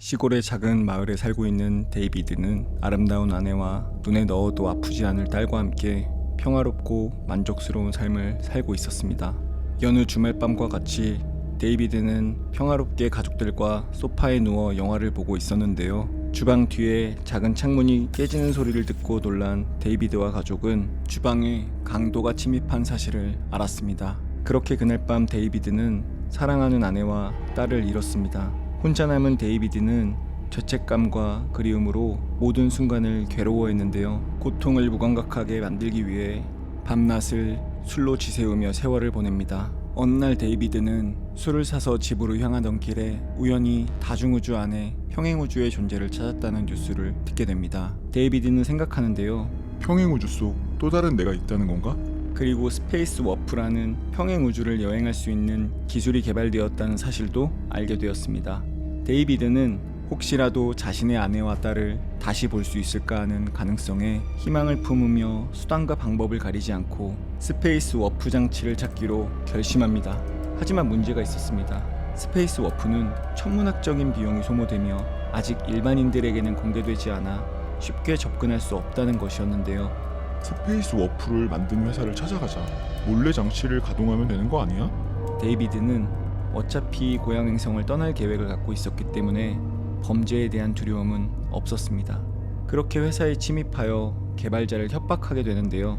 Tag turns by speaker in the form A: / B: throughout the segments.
A: 시골의 작은 마을에 살고 있는 데이비드는 아름다운 아내와 눈에 넣어도 아프지 않을 딸과 함께 평화롭고 만족스러운 삶을 살고 있었습니다. 여느 주말밤과 같이 데이비드는 평화롭게 가족들과 소파에 누워 영화를 보고 있었는데요. 주방 뒤에 작은 창문이 깨지는 소리를 듣고 놀란 데이비드와 가족은 주방에 강도가 침입한 사실을 알았습니다. 그렇게 그날 밤 데이비드는 사랑하는 아내와 딸을 잃었습니다. 혼자 남은 데이비드는 죄책감과 그리움으로 모든 순간을 괴로워했는데요. 고통을 무감각하게 만들기 위해 밤낮을 술로 지새우며 세월을 보냅니다. 어느 날 데이비드는 술을 사서 집으로 향하던 길에 우연히 다중우주 안에 평행우주의 존재를 찾았다는 뉴스를 듣게 됩니다. 데이비드는 생각하는데요.
B: 평행우주 속 또 다른 내가 있다는 건가?
A: 그리고 스페이스 워프라는 평행우주를 여행할 수 있는 기술이 개발되었다는 사실도 알게 되었습니다. 데이비드는 혹시라도 자신의 아내와 딸을 다시 볼 수 있을까 하는 가능성에 희망을 품으며 수단과 방법을 가리지 않고 스페이스 워프 장치를 찾기로 결심합니다. 하지만 문제가 있었습니다. 스페이스 워프는 천문학적인 비용이 소모되며 아직 일반인들에게는 공개되지 않아 쉽게 접근할 수 없다는 것이었는데요.
B: 스페이스 워프를 만든 회사를 찾아가자. 몰래 장치를 가동하면 되는 거 아니야?
A: 데이비드는 어차피 고향 행성을 떠날 계획을 갖고 있었기 때문에 범죄에 대한 두려움은 없었습니다. 그렇게 회사에 침입하여 개발자를 협박하게 되는데요.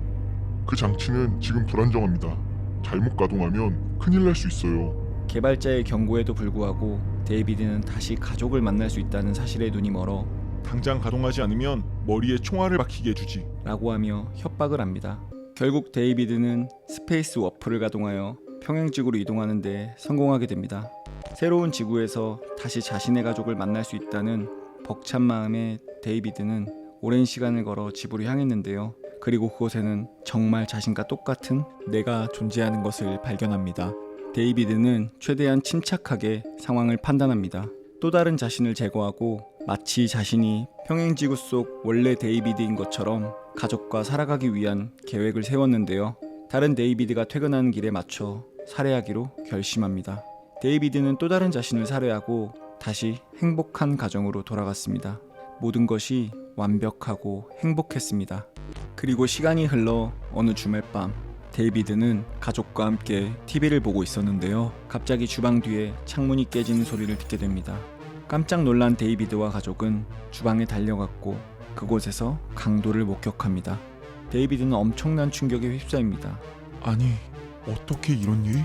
C: 그 장치는 지금 불안정합니다. 잘못 가동하면 큰일 날 수 있어요.
A: 개발자의 경고에도 불구하고 데이비드는 다시 가족을 만날 수 있다는 사실에 눈이 멀어
B: 당장 가동하지 않으면 머리에 총알을 박히게 해주지.
A: 라고 하며 협박을 합니다. 결국 데이비드는 스페이스 워프를 가동하여 평행지구로 이동하는 데 성공하게 됩니다. 새로운 지구에서 다시 자신의 가족을 만날 수 있다는 벅찬 마음에 데이비드는 오랜 시간을 걸어 집으로 향했는데요. 그리고 그곳에는 정말 자신과 똑같은 내가 존재하는 것을 발견합니다. 데이비드는 최대한 침착하게 상황을 판단합니다. 또 다른 자신을 제거하고 마치 자신이 평행지구 속 원래 데이비드인 것처럼 가족과 살아가기 위한 계획을 세웠는데요. 다른 데이비드가 퇴근하는 길에 맞춰 살해하기로 결심합니다. 데이비드는 또 다른 자신을 살해하고 다시 행복한 가정으로 돌아갔습니다. 모든 것이 완벽하고 행복했습니다. 그리고 시간이 흘러 어느 주말 밤 데이비드는 가족과 함께 TV를 보고 있었는데요. 갑자기 주방 뒤에 창문이 깨지는 소리를 듣게 됩니다. 깜짝 놀란 데이비드와 가족은 주방에 달려갔고 그곳에서 강도를 목격합니다. 데이비드는 엄청난 충격에 휩싸입니다.
B: 아니, 어떻게 이런 일이?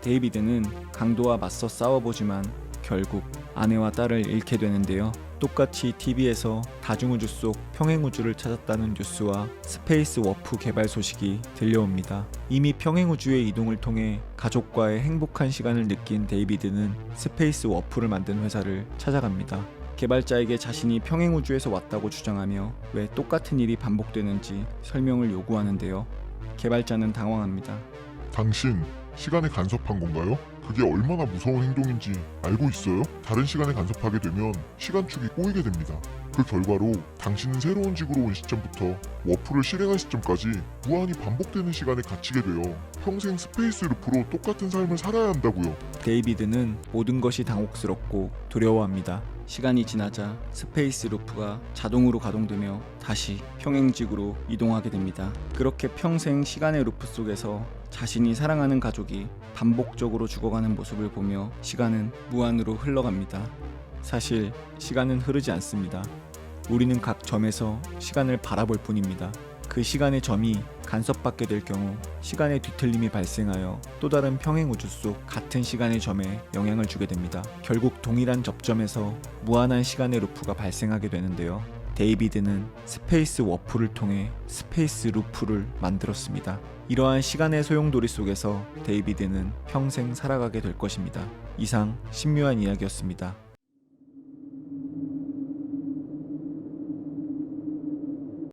A: 데이비드는 강도와 맞서 싸워보지만 결국 아내와 딸을 잃게 되는데요. 똑같이 TV에서 다중우주 속 평행우주를 찾았다는 뉴스와 스페이스 워프 개발 소식이 들려옵니다. 이미 평행우주의 이동을 통해 가족과의 행복한 시간을 느낀 데이비드는 스페이스 워프를 만든 회사를 찾아갑니다. 개발자에게 자신이 평행우주에서 왔다고 주장하며 왜 똑같은 일이 반복되는지 설명을 요구하는데요. 개발자는 당황합니다.
C: 당신 시간에 간섭한 건가요? 그게 얼마나 무서운 행동인지 알고 있어요? 다른 시간에 간섭하게 되면 시간축이 꼬이게 됩니다. 그 결과로 당신은 새로운 지구로 온 시점부터 워프를 실행할 시점까지 무한히 반복되는 시간에 갇히게 되어 평생 스페이스 루프로 똑같은 삶을 살아야 한다고요.
A: 데이비드는 모든 것이 당혹스럽고 두려워합니다. 시간이 지나자 스페이스 루프가 자동으로 가동되며 다시 평행지구로 이동하게 됩니다. 그렇게 평생 시간의 루프 속에서 자신이 사랑하는 가족이 반복적으로 죽어가는 모습을 보며 시간은 무한으로 흘러갑니다. 사실 시간은 흐르지 않습니다. 우리는 각 점에서 시간을 바라볼 뿐입니다. 그 시간의 점이 간섭받게 될 경우 시간의 뒤틀림이 발생하여 또 다른 평행우주 속 같은 시간의 점에 영향을 주게 됩니다. 결국 동일한 접점에서 무한한 시간의 루프가 발생하게 되는데요. 데이비드는 스페이스 워프를 통해 스페이스 루프를 만들었습니다. 이러한 시간의 소용돌이 속에서 데이비드는 평생 살아가게 될 것입니다. 이상 신묘한 이야기였습니다.